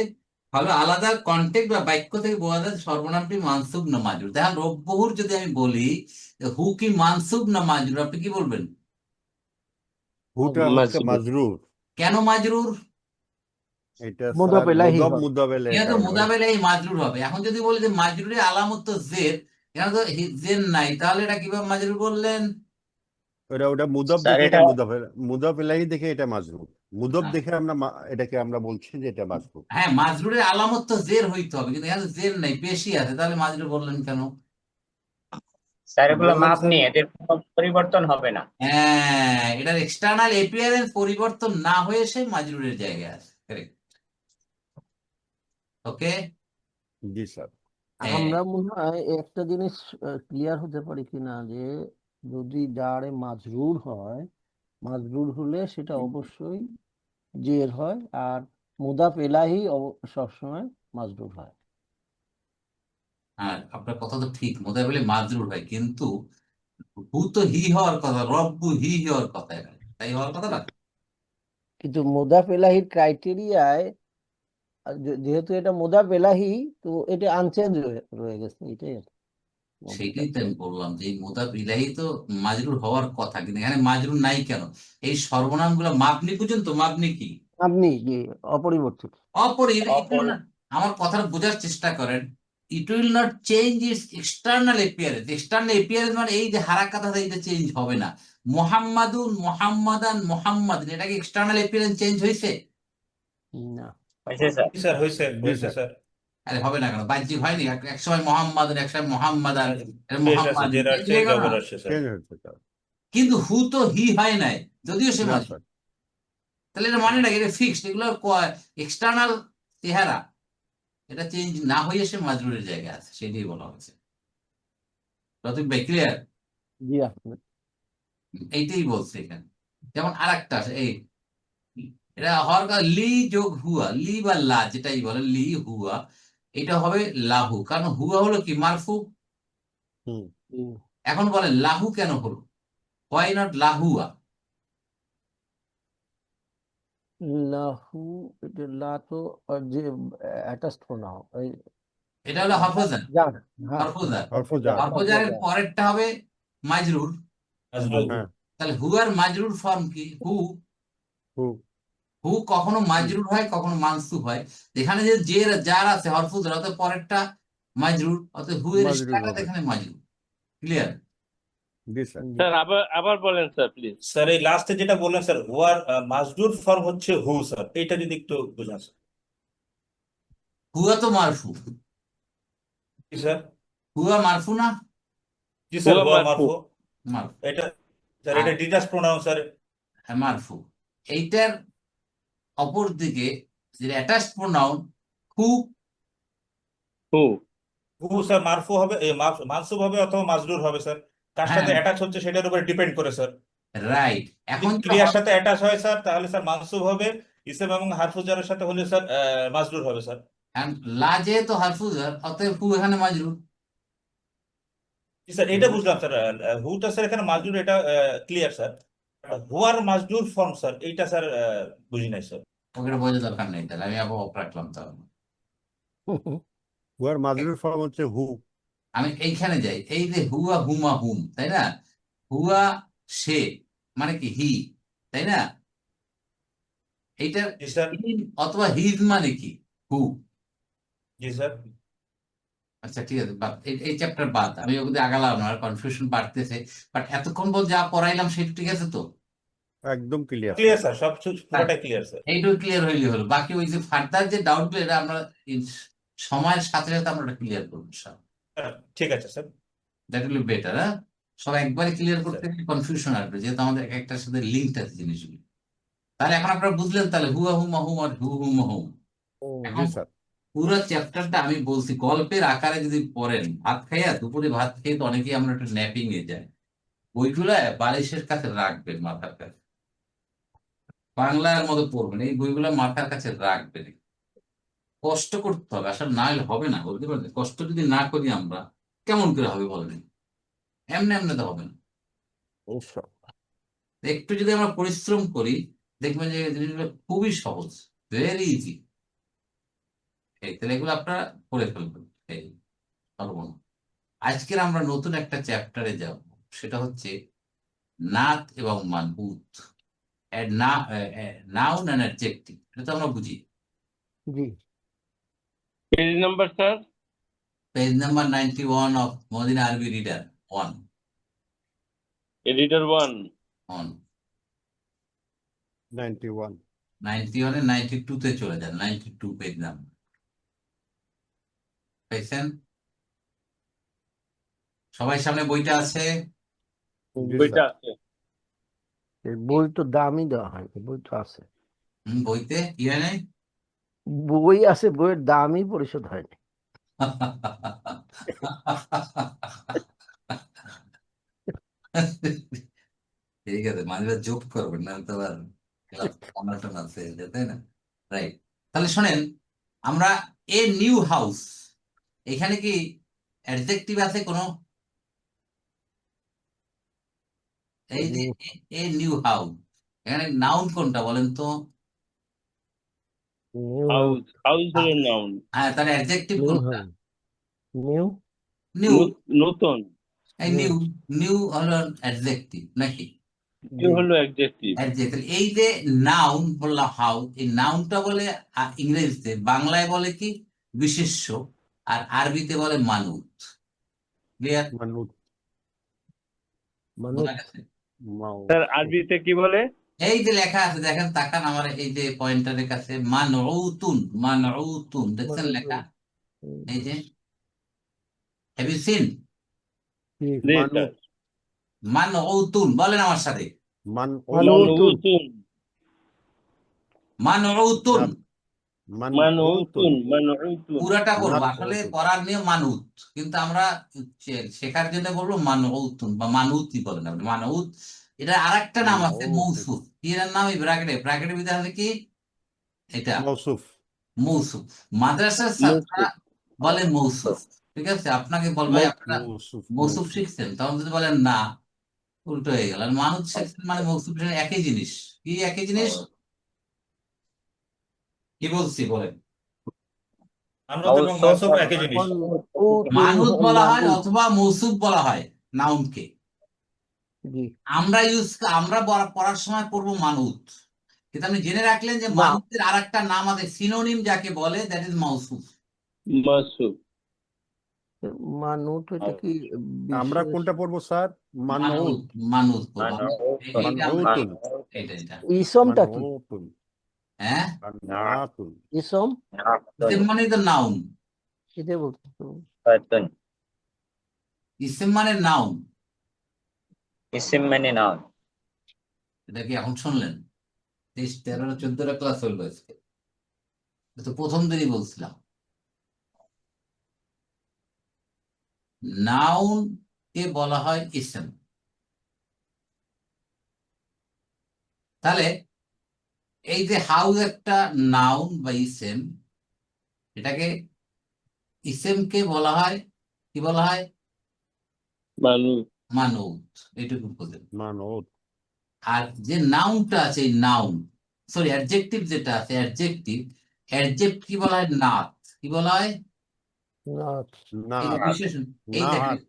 ভালো আলাদা কন্টেক্ট বা বাক্য থেকে বোঝা যায় সর্বনামটি মানসুব না মাজরুর। দেখেন রব্বহুর যদি আমি বলি হু কি মানসুব না মাজরুর, আপনি কি বলবেন? হুটা হচ্ছে মাজরুর। কেন মাজরুর? এটা মুদাফ স্যার ইলাইহি মুদাফ হবে। মুদাফ ইলাইহি এটা তো কারণে হয়। মুদাফ ইলাইহি মাজরুর হবে। এখন যদি বলি যে মাজরুরের আলামত তো জের, এখানে তো জের নাই, তাহলে এটা কিভাবে মাজরুর বললেন? ওটা মুদাফ স্যার দেখে এটা এটা মুদাফ ইলাইহি দেখে এটা মাজরুর। মুদাফ দেখে আমরা এটাকে আমরা বলছি যে এটা মাজরুর। হ্যাঁ, মাজরুরের আলামত তো জের হইতে হবে, কিন্তু এখানে জের নাই, পেশি আছে, তাহলে মাজরুর বললেন কেন? স্যার এগুলো বললাম মাপ স্যার, নিয়ে এদের কোনো পরিবর্তন হবে না। হ্যাঁ, এটার এক্সটার্নাল এপিয়ারেন্স পরিবর্তন না হয়ে সে মাজরুরের জায়গায় আছে। কারেক্ট। ওকে। জি স্যার। আমরা মনে হয় একটা জিনিস ক্লিয়ার হতে পারি কিনা, যে যদি জারে মাজরুর হয়, মাজরুর হলে সেটা অবশ্যই জের হয়, আর মুদাফ এলাহি সবসময় মাজরুর হয়। হ্যাঁ, আপনার কথা তো ঠিক, মোদাফেলে মাজরুর হয়, কিন্তু হু তো হি হওয়ার কথা, রব্বু হি হওয়ার কথা, এখানে তাই হওয়ার কথা না। কিন্তু মুদাফ এলাহির ক্রাইটেরিয়ায় যেহেতু এটা মুদাফ এলাহি, তো এটা আনচেঞ্জ রয়ে গেছে, এটাই আর কি। সেইটাই তো আমি বললাম যে এই মুদাফ ইলাহি তো মাজরুর হওয়ার কথা, কিন্তু এখানে মাজরুর নাই কেন? এই সর্বনাম গুলো মাবনি পর্যন্ত, মাবনি কি আপনি যে অপরিবর্তিত। আমার কথাটা বোঝার চেষ্টা করেন। ইট will not change its external appearance. External appearance মানে এই যে হারাকাত আছে, এইটা চেঞ্জ হবে না। মোহাম্মাদুন, মোহাম্মাদান, মোহাম্মদ, এটা কি এক্সটার্নাল এপিয়ারেন্স চেঞ্জ হয়েছে? না, হয়েছে স্যার। স্যার হয়েছে জি হয়েছে স্যার। স্যার। আরে হবে না কেন? বাহ্যিক হয়নি? এক সময় মোহাম্মদান, এক সময় মোহাম্মদান, বেশ আছে, মোহাম্মদ, জের চেঞ্জ আসছে, হয়ে গেল জবর না? আসছে স্যার। চেঞ্জ হয়েছে স্যার। কিন্তু হু তো হি হয় নাই, যদিও সে না মাজরুর। স্যার। তাহলে এটা মানে না এটা ফিক্সড, এগুলো এক্সটার্নাল চেহারা, এটা চেঞ্জ না হয়ে সে মাজরুরের জায়গায় আছে, সেটাই বলা হচ্ছে। রতিক ভাই ক্লিয়ার? জি আপনি এইটাই বলছে এখানে। যেমন আরেকটা আছে, এই এটা হওয়ার কথা লি যোগ হুয়া, লি বা লা যেটাই বলে, লি হুয়া, এটা হবে লাহু, কারণ হুয়া হলো কি মারফু। হুম। এখন বলে লাহু কেন হলো? হোয়াই নট লাহুয়া? লাহু, এটা লা তো যে অ্যাটাচড প্রোনাউন, ওই এটা হলো হরফজার, জার, হ্যাঁ হরফজার। হরফজার। হরফজারের পরেরটা হবে মাজরুর। মাজরুর। হ্যাঁ। তাহলে হুয়ার মাজরুর ফর্ম কি? হু। হু। হু কখনো মাজরুর হয়, কখনো মানসুব হয়। এখানে যে জের যার আছে হরফজার, অতএব পরেরটা মাজরুর, অতএব হু এর মাজরুর ইশারাত হবে। এখানে মাজরুর। ক্লিয়ার? জি স্যার। স্যার আবার বলেন স্যার প্লিজ। স্যার এই লাস্টে যেটা বললেন স্যার, হুয়ার মাজরুর ফর্ম হচ্ছে হু স্যার, এইটা যদি একটু বোঝান স্যার। হুয়া তো মারফু। জি স্যার। হুয়া মারফু না? জি স্যার, হুয়া হুয়া মারফু। মারফু। মারফু। এটা স্যার, আর এটা ডিটাচ প্রোনাউন স্যার। মারফু। এইটার অপর দিকে যেটা অ্যাটাচ প্রোনাউন হু। হু। হু স্যার মারফু হবে, মানসুব হবে অথবা মাজরুর হবে স্যার। কার হ্যাঁ, সাথে অ্যাটাচ হচ্ছে সেটার উপর ডিপেন্ড করে স্যার। রাইট। যদি এখন যেটা ক্রিয়ার সাথে অ্যাটাচ হয় স্যার, তাহলে স্যার মানসুব হবে। ইসম এবং হারফুজ জারের সাথে হলে স্যার মাজরুর হবে স্যার। লা যেহেতু হারফুজার, অতএব হু এখানে মাজরুর। জি স্যার, এটা বুঝলাম স্যার। হুটা স্যার এখানে মাজরুর, এটা ক্লিয়ার স্যার। হুয়ার মাজরুর ফর্ম স্যার, এইটা স্যার বুঝি নাই স্যার। ওকে বোঝার দরকার নেই, তাহলে আমি আবার অফ রাখলাম। তাহলে হুয়ার মাজরুর ফর্ম হচ্ছে হু। আমি এইখানে যাই, এই যে হুয়া হুমা হুম, তাই না? হুয়া সে মানে কি হি, তাই না? এইটার জি স্যার। অথবা হিজ মানে কি হু। জি স্যার। আচ্ছা ঠিক আছে, বাদ এই চ্যাপ্টার বাদ, আমি ওকে আগালাম না, কনফিউশন বাড়তেছে। বাট এতক্ষণ যা পড়াইলাম সেটা ঠিক আছে তো? একদম ক্লিয়ার ক্লিয়ার স্যার। স্যার, সব পুরোটাই ক্লিয়ার স্যার। এইটুকু ক্লিয়ার হইলে হলো, বাকি ওই যে ফার্দার যে ডাউট গুলো, এটা আমরা সময়ের সাথে সাথে আমরা ওটা ক্লিয়ার করবো সব। ঠিক আছে sir. That will be better. হ্যাঁ, সব একবারে ক্লিয়ার করতে স্যার। কনফিউশন আসবে, যেহেতু আমাদের এক একটার সাথে লিঙ্কড আছে জিনিসগুলো। তাহলে এখন আপনারা বুঝলেন, তাহলে হুয়া হুমা হুম আর হু হুমা হুম। জি এখন স্যার। পুরো চ্যাপ্টারটা আমি বলছি গল্পের আকারে যদি পড়েন, ভাত খাইয়া, দুপুরে ভাত খেয়ে তো অনেকেই আমরা একটু ন্যাপিং এ যাই, বইগুলা বালিশের কাছে রাখবেন, মাথার কাছে, বাংলার মতো পড়বেন, এই বইগুলা মাথার কাছে রাখবেন। কষ্ট করতে হবে, আসলে না হলে হবে না, বলতে পারবেন? কষ্ট যদি না করি আমরা, কেমন করে হবে বলেন? এমনি এমনি তো হবে না। একটু যদি আমরা পরিশ্রম করি, দেখবেন যে জিনিসগুলো খুবই সহজ, ভেরি ইজি। এই তাহলে এগুলো আপনারা করে ফেলবেন। এই সর্বনা, আজকের আমরা নতুন একটা চ্যাপ্টারে যাব, সেটা হচ্ছে নাত এবং মানউত, নাউন এন্ড অ্যাডজেক্টিভ। এটা তো আমরা বুঝি। জি। Page number sir? Page number 91 of Madinah Arabic reader 1 editor 1। On 91। 91 এ 92 তে চলে যান, 92 পেজ নাম্বার পেয়েছেন? সবাই সামনে বইটা আছে? জি বইটা স্যার। আছে। এই বই তো দামই দেওয়া হয়নি, বই তো আছে। বইতে কি হয় নাই? বই আছে, বইয়ের দামই পরিশোধ হয়নি। ঠিক আছে, মাঝে মাঝে যোগ করবেন না তো আবার ক্লাস অনশন আছে, তাই না? রাইট। তাহলে শোনেন, আমরা এ নিউ হাউস, এখানে কি অ্যাডজেক্টিভ আছে কোনো? এই যে এ নিউ হাউস, এখানে নাউন কোনটা বলেন তো? নিউ হাউস, হাউস হলো নাউন। হ্যাঁ, তাহলে অ্যাডজেক্টিভ নিউ কোনটা? House, new new. নতুন। এই নিউ, নিউ হলো অ্যাডজেক্টিভ নাকি? নিউ হলো অ্যাডজেক্টিভ। অ্যাডজেক্টিভ। এই যে নাউন বললাম হাউস, এই নাউনটা বলে ইংরেজিতে, বাংলায় বলে কি বিশেষ্য, আর আরবিতে বলে মানুত। ক্লিয়ার? মানুষ মানুষ বোঝা গেছে? স্যার আরবিতে কি বলে? এই যে লেখা আছে দেখেন, তাকান আমার এই যে পয়েন্টারের কাছে, মানউতুন, মানউতুন, দেখছেন লেখা? এই যে, হ্যাভ ইউ সিন? জি মানুষ স্যার। মানউতুন বলেন আমার সাথে, মানুতুন, মানউতুন। মানুতুন, মানুতুন। পুরাটা করবো, আসলে মানউতুন। পড়ার নিয়ম মানুত, কিন্তু আমরা শেখার জন্য বলবো মানউতুন বা মানুতই বলেন আপনি, মানউত। এটা আরেকটা নাম আছে মানউতুন। মৌসুফ। কি এর নাম? এই ব্র্যাকেটে, ব্র্যাকেটের ভিতরে আছে কি এটা? মৌসুফ। মৌসুফ। মাদ্রাসার ছাত্ররা মৌসুফ। বলে মৌসুফ। ঠিক আছে, আপনাকে বলবে আপনারা মৌসুফ। মৌসুফ শিখছেন, তখন যদি বলেন না, উল্টো হয়ে গেল। আর মানুষ শিখছেন মানে মৌসুফ শিখছেন, একই জিনিস। কি একই জিনিস? কি বলছি বলেন? মানউত এবং মাউসুফ একই জিনিস। মানুত বলা হয় অথবা মৌসুফ বলা হয় নাউনকে। জি আমরা পড়ার সময় পড়বো মানুত, কিন্তু আপনি জেনে রাখলেন যে না। মানুতের আর একটা নাম আছে, সিনোনিম যাকে বলে, দ্যাট ইজ মাউসুফ। মাসুফ। মানুষ এটা কি আমরা বিশেষ? কোনটা পড়বো স্যার? মানুত, মানুত পড়বো। এইটা আমরা, মানউতুন। এটা ইসমটা কি? মানউতুন। হ্যাঁ, নাতুন। ইসম ইসেম মানে তো নাউন। সেটাই বলতে ইসেম মানে নাউন। ইসিম মানে নাউন। এটা কি এখন শুনলেন? 23, 13, 14টা ক্লাস হইলো আজকে, এটা তো প্রথম দিনই বলছিলাম। নাউন কে বলা হয় ইসেম। তাহলে এই যে হাউস একটা নাউন বা ইসেম, এটাকে ইসেমকে বলা হয়, কি বলা হয়? মানুষ। মানউত। এইটুকু বোঝেন। মানউত। আর যে নাউনটা আছে, এই নাউন, সরি অ্যাডজেক্টিভ যেটা আছে, অ্যাডজেক্টিভ, অ্যাডজেক্ট কি বলা হয়? নাত। কি বলা হয়? এই যে নাহাত। বিশেষণ, এই দেখেন নাহাত।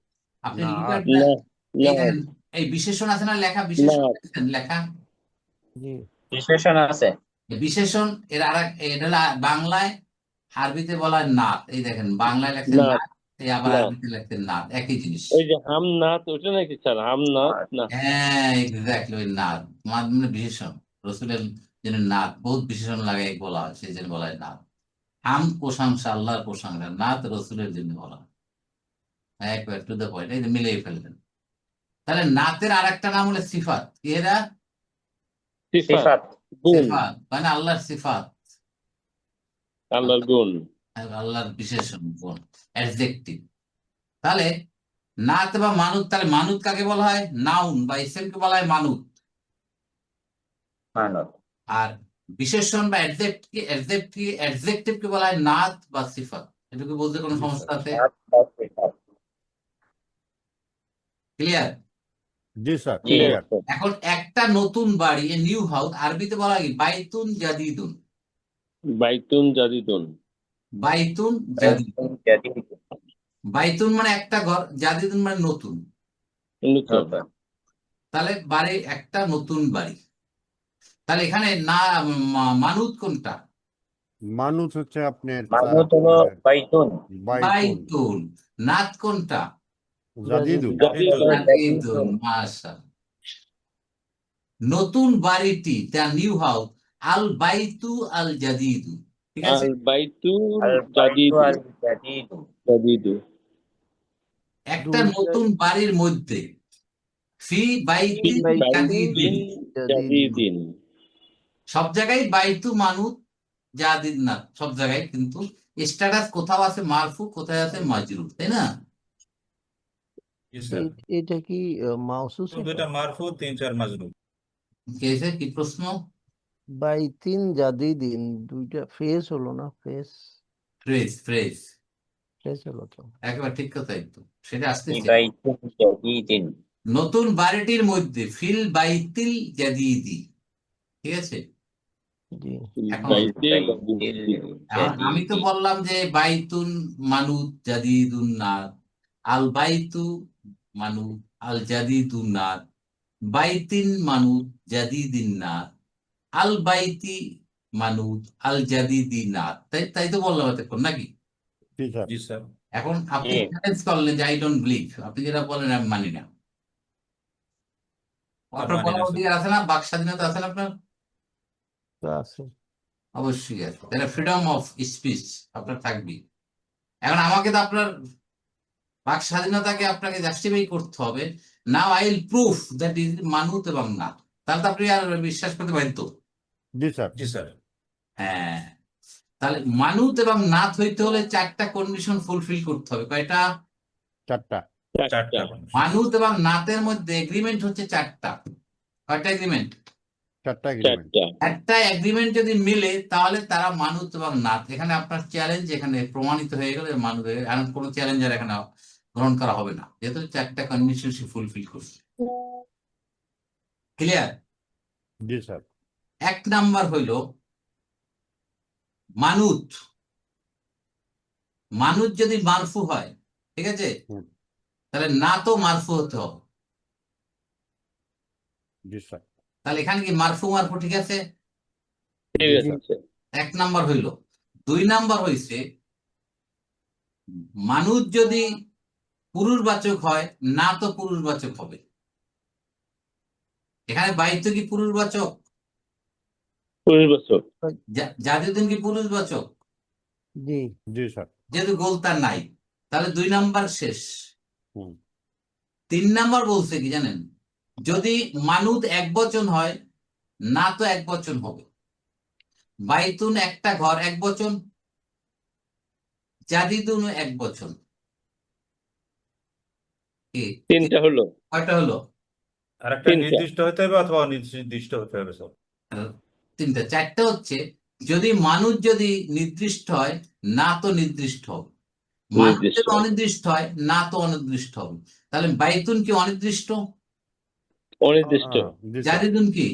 আপনি নাহাত। লিখবেন, না, এই দেখেন, এই বিশেষণ আছে না লেখা, বিশেষণ না। দেখছেন লেখা? জি বিশেষণ আছে। এই বিশেষণ এর আর এটা হলো বাংলায়, আরবিতে বলা হয় নাত। এই দেখেন, বাংলায় লেখছেন না, নাত, এই আবার না। আরবিতে লেখছেন নাত, একই জিনিস। ওই যে হামনাত, ওটা নাকি স্যার? হামনাত না? হ্যাঁ, এক্স্যাক্টলি, ওই নাত মানে বিশেষণ। রসুলের জন্য নাত, বহুত বিশেষণ লাগাই বলা হয়, সেই জন্য বলা হয় নাত। হাম প্রশংসা, আল্লাহর প্রশংসা, নাত রসুলের জন্য বলা হয়। একবার টু দ্য পয়েন্ট, এই যে মিলিয়ে ফেললেন। তাহলে নাতের আর একটা নাম হলো সিফাত। কি এরা? সিফাত, সিফাত। গুণ, সিফাত মানে আল্লাহর সিফাত, আল্লাহর গুণ। আল্লাহর বিশেষণ, গুণ, অ্যাডজেক্টিভ। তাহলে নাত বা মানুত, তাহলে মানুত কাকে বলা হয়? নাউন বা ইসেমকে বলা হয় মানুত। মানব। আর বিশেষণ বা অ্যাডজেক্টিভ কে বলা হয় নাত বা সিফাত। এটুকু বলতে কোনো সমস্যা আছে? ক্লিয়ার? জি স্যার, জি। ক্লিয়ার। এখন একটা নতুন বাড়ি, নিউ হাউস, আরবিতে বলা হয় কি? বাইতুন জাদিদুন। বাইতুন জাদিদুন। বাইতুন জাদিদুন। বাইতুন মানে একটা ঘর, জাদিদুন মানে নতুন। নতুন। তাহলে বাড়ি, একটা নতুন বাড়ি। তাহলে এখানে না মানুত কোনটা? মানুষ হচ্ছে আপনার মানউত হলো বাইতুন। বাইতুন। বাইতুন। নাত কোনটা? জাদিদুন। জাদিদুন। মাশাআল্লাহ। নতুন বাড়িটি, দ্য নিউ হাউস, আল বাইতু আল জাদিদু। ঠিক আছে, আল বাইতু আল বাইতু আল জাদিদু। জাদিদু। একটা নতুন বাড়ির মধ্যে, ফি বাইতি জাদিদিন। জাদিদিন। সব জায়গায় বাইতু মানুত, জাদিদ না, সব জায়গায়, কিন্তু স্ট্যাটাস কোথাও আছে মারফু, কোথায় আছে মাজরুর, তাই না? জি স্যার এটা কি মাউসুল সিফাত? দুইটা মারফু 3-4 মাজরুর। কেসে কি প্রশ্ন? বাইতিন জাদিদিন দুইটা ফ্রেজ হলো না? ফ্রেজ ফ্রেজ ফ্রেজ ফ্রেজ হলো তো। একেবারে ঠিক কথা একটু সেটা في আসতেছে। بيت جديد নতুন বাড়িটির মধ্যে ফিল বাইতিল জাদিদি, ঠিক আছে। জি এখন في বাইতে بيت এখন আমি তো الجديد বললাম যে বাইতুন মানুত জাদিদুন নার, আল বাইতু মানুত আল জাদিদুন নার, বাইতিন মানুত জাদিদিন নার, আল বাইতি মানুত আল জাদিদিন নার। তাই তাই তো বললাম এতক্ষণ নাকি? জি স্যার। জি স্যার এখন আপনি জি। চ্যালেঞ্জ করলেন যে আই ডোন্ট বিলিভ, আপনি যেটা বলেন আমি মানি না। আপনার মানি না বলার স্যার। অধিকার আছে না? বাক স্বাধীনতা আছে না আপনার? তো আছে। অবশ্যই আছে। তাহলে ফ্রিডম অফ স্পিচ আপনার থাকবে। এখন আমাকে তো আপনার বাক স্বাধীনতাকে আপনাকে জাস্টিফাই করতে হবে। Now I will proof that is মানুত এবং নাথ। তাহলে তো আপনি আর বিশ্বাস করতে বাধ্য। জি স্যার। জি স্যার হ্যাঁ, তাহলে মানুত এবং নাথ হইতে হলে 4টা কন্ডিশন ফুলফিল করতে হবে। কয়টা? 4টা। 4টা মানুত এবং নাথের মধ্যে এগ্রিমেন্ট হচ্ছে 4টা। কয়টা এগ্রিমেন্ট? 4টা এগ্রিমেন্ট। একটা এগ্রিমেন্ট যদি মিলে তাহলে তারা মানুত এবং নাথ। এখানে আপনার চ্যালেঞ্জ এখানে প্রমাণিত হয়ে গেল, মানুষ হয়ে এখন কোনো চ্যালেঞ্জার এখানে গ্রহণ করা হবে না, যেহেতু 4টা কন্ডিশন সে ফুলফিল করছে। ক্লিয়ার? জি স্যার। 1 নাম্বার হইল মানুত। মানুত যদি মারফু হয়, ঠিক আছে, হুম। তাহলে না তো মারফু হতে হবে। জি স্যার। তাহলে এখানে কি মারফু মারফু ঠিক আছে? ঠিক জি আছে স্যার। 1 নাম্বার হইল। 2 নাম্বার হইছে মানুত যদি পুরুষবাচক হয় না তো পুরুষবাচক হবে। এখানে বাইত কি পুরুষবাচক? পরিবেশক জাদিদুন কি পুরুষবাচক? জি জি স্যার। যেহেতু গোলতা নাই, তাহলে 2 নাম্বার শেষ। হুম। 3 নাম্বার বলছে কি জানেন? যদি মানুত একবচন হয় না তো একবচন হবে। বাইতুন একটা ঘর একবচন, জাদিদুন একবচন। কি? 3টা হলো। কয়টা হলো? আর একটা 3টা নির্দিষ্ট হতে হবে অথবা অনির্দিষ্ট হতে হবে স্যার। 3টা। 4টা হচ্ছে যদি মানুষ যদি নির্দিষ্ট হয় না তো নির্দিষ্ট হবে, মানুষ নির্দিষ্ট যদি অনির্দিষ্ট হয় না তো অনির্দিষ্ট হবে। তাহলে বাইতুন কি অনির্দিষ্ট? অনির্দিষ্ট জি স্যার। জাদিদুন কি?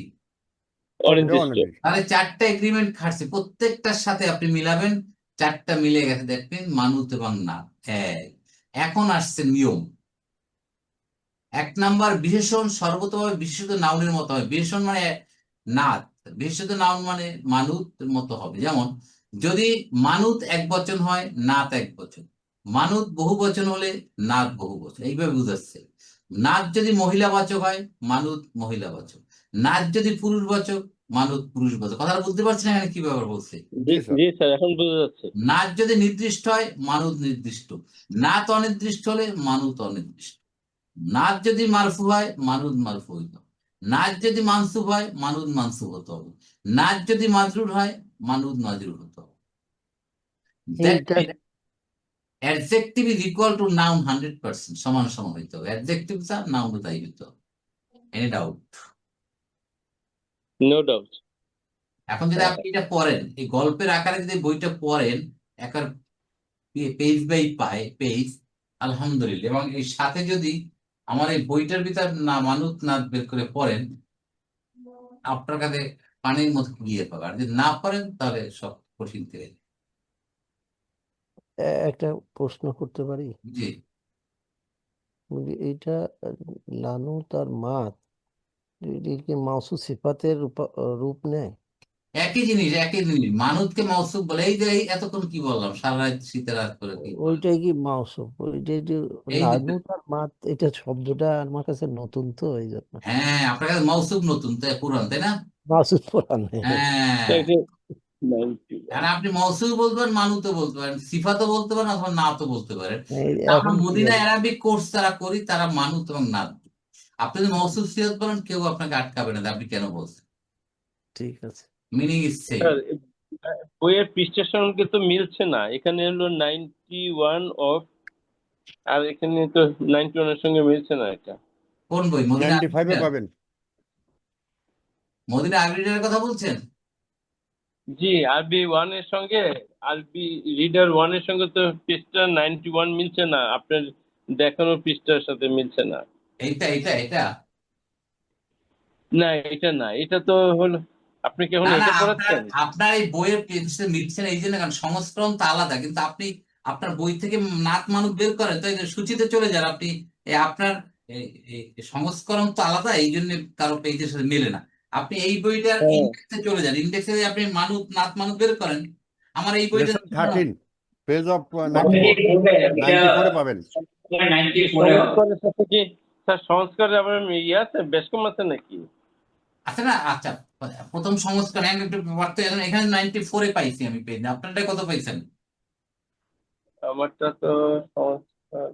এটাও অনির্দিষ্ট অনির্দিষ্ট। তাহলে 4টা এগ্রিমেন্ট খাটছে, প্রত্যেকটার সাথে আপনি মিলাবেন, 4টা মিলে গেছে, দেখবেন মানুত এবং না এক। এখন আসছে নিয়ম। 1 নাম্বার বিশেষণ সর্বতভাবে বিশেষিত নাউনের মতো হবে। বিশেষণ মানে নাথ, বিশেষিত নাউন মানে মানুত মতো হবে। যেমন যদি মানুত একবচন হয় নাথ একবচন, মানুত বহুবচন হলে নাথ বহুবচন, এইভাবে বুঝাচ্ছে। নাথ যদি মহিলাবাচক হয় মানুত মহিলাবাচক, নাথ যদি পুরুষবাচক মানুত পুরুষবাচক। কথাটা বুঝতে পারছেন এখানে কি ব্যাপার বলছে? জি জি স্যার। জি স্যার এখন বোঝা যাচ্ছে। নাথ যদি নির্দিষ্ট হয় মানুত নির্দিষ্ট, নাথ অনির্দিষ্ট হলে মানুত অনির্দিষ্ট। নাচ যদি মারফু হয় মানুদ মারফু হইতে হবে, নাচ যদি মানসুব হয় মানুদ মানসুব হতে হবে, নাচ যদি মাজরুর হয় মানুদ মাজরুর হতে হবে। দ্যাট এইটা mean adjective is equal to noun 100%, সমান সমান হইতে হবে। অ্যাডজেক্টিভ যা নাউন তাই হইতে হবে। Any doubt? No doubt. এখন যদি আপনি এটা পড়েন, এই গল্পের আকারে যদি বইটা পড়েন, একার পেজ বাই পেজ, আলহামদুলিল্লাহ, এবং এই সাথে যদি আমার এই বইটার ভিতর না মানুত না বের করে পড়েন, আপনার কাছে পানির মতো গিয়ে পাবে। আর যদি না পারেন তাহলে সব কঠিন থেকে যাবে। একটা প্রশ্ন করতে পারি? জি, বলি এইটা লানু তার মাত এটা কি মাউসুফ সিফাতের রূপ নেয়? একই জিনিস একই জিনিস। মানুষকে মৌসুফ বলে। এই যে এতক্ষণ কি বললাম, সারা রাত শীতের রাত করে কি বললাম? ওইটাই কি মাউসুফ? ওইটাই যে এই যে লানু তার মাত, এটা শব্দটা আমার কাছে নতুন, তো এই জন্য হ্যাঁ, আপনার কাছে মৌসুফ নতুন, তাই পুরান, তাই না? মাউসুফ পড়ান। হ্যাঁ, আর আপনি মৌসুফ বলতে পারেন, মানুতো বলতে পারেন, সিফাতও বলতে পারেন, অথবা নাতও বলতে পারেন। আমরা এখন মদিনা অ্যারাবিক কোর্স যারা করি তারা মানুত এবং নাত। আপনি যদি মৌসুফ সিফাত বলেন কেউ আপনাকে আটকাবে না যে আপনি কেন বলছেন। ঠিক আছে। Meaning is same. স্যার বইয়ের পৃষ্ঠার সঙ্গে তো মিলছে না। এখানে হলো 91 অফ আর এখানে তো 91 এর সঙ্গে মিলছে না এটা। কোন বই? মদিনা 95-এ পাবেন। মদিনা আরবি রিডারের কথা বলছেন? জি, আরবি 1 এর সঙ্গে, আরবি রিডার 1 এর সঙ্গে তো পৃষ্ঠা 91 মিলছে না, আপনার দেখানো পৃষ্ঠার সাথে মিলছে না। এটা না, এটা না, এটা তো হলো, আপনি কি এখন না এটা আপনার পড়াচ্ছেন? আপনার এই বইয়ের পেজে মিলছে না এই জন্য, কারণ সংস্করণ তো আলাদা, কিন্তু আপনি আপনার বই থেকে নাত মানুষ বের করেন তো এই যে সূচিতে চলে যান আপনি, আপনার সংস্করণ তো আলাদা, এই জন্য কারো পেজের সাথে মেলে না। আপনি এই বইটার হ্যাঁ। ইন্ডেক্সে চলে যান, ইন্ডেক্সে আপনি নাত মানুষ বের করেন, আমার এই বইটা লেসন 13 পেজ অফ 94 পাবেন। সংস্কারের সাথে কি স্যার, সংস্কারে আবার ইয়ে আছে, বেশকম আছে নাকি? আচ্ছা না, আচ্ছা প্রথম সংস্করণ আমি একটু পারতো, এখন এখানে 94-এ পাইছি আমি পেজ, আপনারটা কত পাইছেন? আমারটা তো সংস্কার,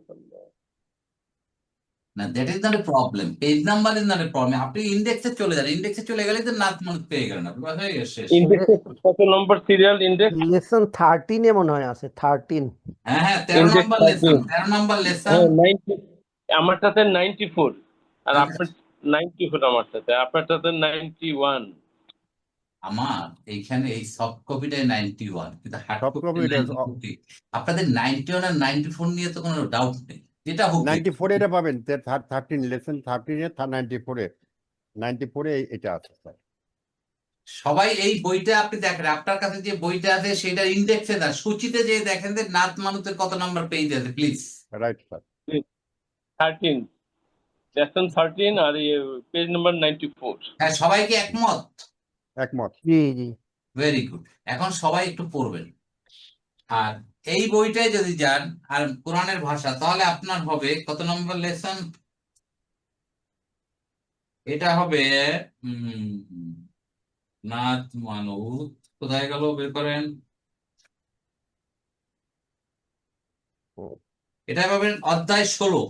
না, that is not a problem, page number is not a problem, আপনি ইন্ডেক্সে চলে যান, ইন্ডেক্সে চলে গেলে তো নাত মানুষ পেয়ে গেলেন আপনি, বাস হয়ে গেছে, শেষ। ইন্ডেক্স কত নম্বর সিরিয়াল ইন্ডেক্স? লেসন 13 মনে হয় আছে, 13। হ্যাঁ 13 Index নম্বর 13 লেসন, 13 নম্বর লেসন। হ্যাঁ 90, আমারটাতে 94, আর আচ্ছা, আপনার 94 আমারটাতে, আপনারটাতে 91। আমার এইখানে এই সফট কপিটাই 91, কিন্তু হার্ড সফট কপি কপি 90। আপনাদের 91 আর 94 নিয়ে তো কোনো ডাউট নেই, যেটা হোক 94 এটা পাবেন। 13 লেসন 13-এ 94-এ এটা আছে স্যার। সবাই এই বইটা আপনি দেখেন, আপনার কাছে যে বইটা আছে সেটা ইন্ডেক্সে না, সূচিতে যে দেখেন যে নাত মানুষের কত নাম্বার পেজ আছে প্লিজ। Right sir. 13, লেসন 13 আর পেজ নাম্বার 94। হ্যাঁ, সবাই কি একমত? একমত। জি জি। ভেরি গুড, এখন সবাই একটু পড়বেন। আর এই বইটায় যদি যান আর কোরআনের ভাষা, তাহলে আপনার হবে কত নম্বর লেসন? এটা হবে নাত মানুষ, কোথায় গেল, বের করেন। এটা পাবেন অধ্যায় 16,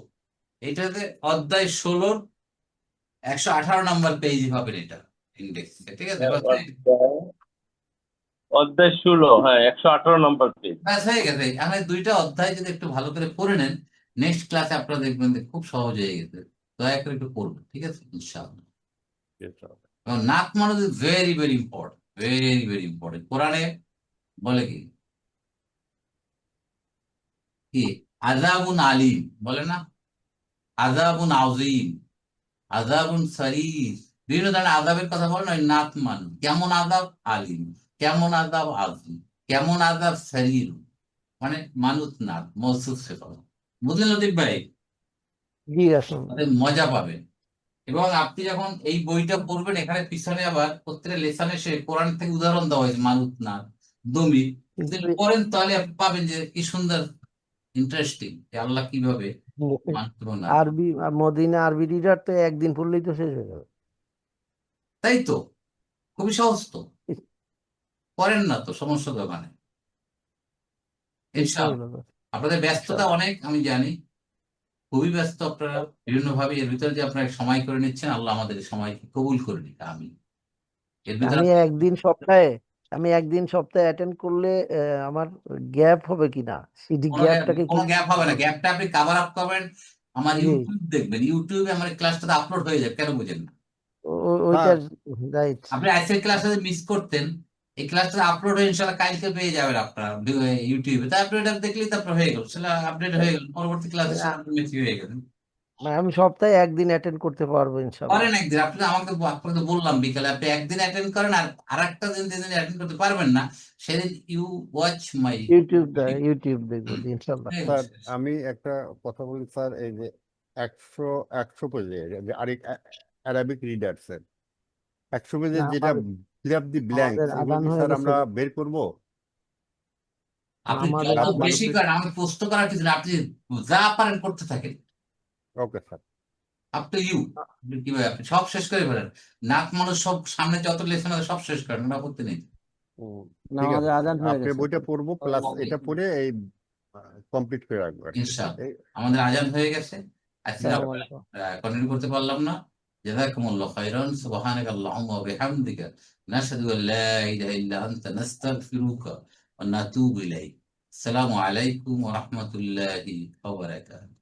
এটাতে অধ্যায় 16-র 118 নম্বর পেজ পাবেন এটা ইন্ডেক্স, ঠিক আছে? অধ্যায় 16, হ্যাঁ 118 নম্বর পেজ। ব্যাস হয়ে গেছে। এখন এই দুইটা অধ্যায় যদি একটু ভালো করে পড়ে নেন, নেক্সট ক্লাসে আপনারা দেখবেন যে খুব সহজ হয়ে গেছে। দয়া করে একটু পড়বেন, ঠিক আছে ইনশাআল্লাহ। এবং নাত মানুষ is very very important, very very important. কোরআনে বলে কি আযাবুন আলিম বলে না, আযাবুন আযীম, আযাবুন সরীর, বিভিন্ন ধরনের আযাবের কথা বলে না, ওই নাত মানুষ। কেমন আযাব? আলিম। কেমন আযাব? আযীম। কেমন আযাব? সরীর, মানে মানুষ নাত মওসুফ সিফাত। বুঝলেন লতিফ ভাই? জি আসুন। মজা পাবেন। এবং আপনি যখন এই বইটা পড়বেন, এখানে পিছনে আবার প্রত্যেকটা লেসনে সে কোরআন থেকে উদাহরণ দেওয়া হয়েছে, মানুষ না দমির, যদি পড়েন তাহলে আপনি পাবেন যে কি সুন্দর ইন্টারেস্টিং আল্লাহ কিভাবে মানুষ। আরবি মদিনা আরবি রিডার তো একদিন পড়লেই তো শেষ হয়ে যাবে। তাই তো, খুবই সহজ তো, করেন না তো, সমস্যা দোকানে। আপনাদের ব্যস্ততা অনেক আমি জানি, খুবই ব্যস্ত আপনারা বিভিন্ন ভাবে, এর ভিতরে যে আপনারা সময় করে নিচ্ছেন, আল্লাহ আমাদের সময়কে কবুল করে নিক, আমি এর ভিতরে আমি একদিন সপ্তাহে অ্যাটেন্ড করলে আমার গ্যাপ হবে কিনা, সেই গ্যাপটাকে কোনো গ্যাপ হবে না, গ্যাপটা আপনি কভার আপ করবেন। আমার ইউটিউব দেখবেন, ইউটিউবে আমার ক্লাসটা আপলোড হয়ে যাবে, কেন বুঝেন না? ওইটা রাইট। আপনি আজকের ক্লাসটা মিস করতেন, এই ক্লাসটা আপলোড হয়ে ইনশাআল্লাহ কালকে পেয়ে যাবেন আপনার ইউটিউবে, তাই আপনি এটা দেখলেই তারপর হয়ে গেল, সেটা আপডেট হয়ে গেল, পরবর্তী ক্লাসে মিস হয়ে গেল। আমি সপ্তাহে একদিন অ্যাটেন্ড করতে পারবো ইনশাআল্লাহ। করেন একদিন, আপনি আপনাকে বললাম বিকালে আপনি একদিন অ্যাটেন্ড করেন, আর আরেকটা দিন যেদিন অ্যাটেন্ড করতে পারবেন না সেদিন ইউ ওয়াচ মাই ইউটিউব দেখবো ইনশাআল্লাহ। স্যার আমি একটা কথা বলি স্যার, এই যে 100 পেজে আরবিক রিডার স্যার, 100 পেজে যেটা fill up the blank, sir আমরা বের করব। আপনি যত বেশি করেন, আমাকে প্রশ্ন করার কিছু না, আপনি যা পারেন করতে থাকেন। Okay sir. Up to you, কিভাবে আপনি সব শেষ করে ফেলেন, নাক মানুষ সব সামনে যত লেসন আছে সব শেষ করেন, ওটা করতে নেই। ঠিক আছে, আপনি বইটা পড়বো প্লাস এটা পড়ে এই কমপ্লিট করে রাখবো ইনশাআল্লাহ। আমাদের আজান হয়ে গেছে, আজকে কন্টিনিউ করতে পারলাম না। জাযাকুমুল্লাহু খাইরান, সুবহানাকা আল্লাহুম্মা ওয়া বিহামদিকা, নাশহাদু আল্লা ইলাহা ইল্লা আনতা, নাস্তাগফিরুকা ওয়া নাতুবু ইলাইক। আসসালামু আলাইকুম ওয়া রাহমাতুল্লাহি ওয়া বারাকাতুহু।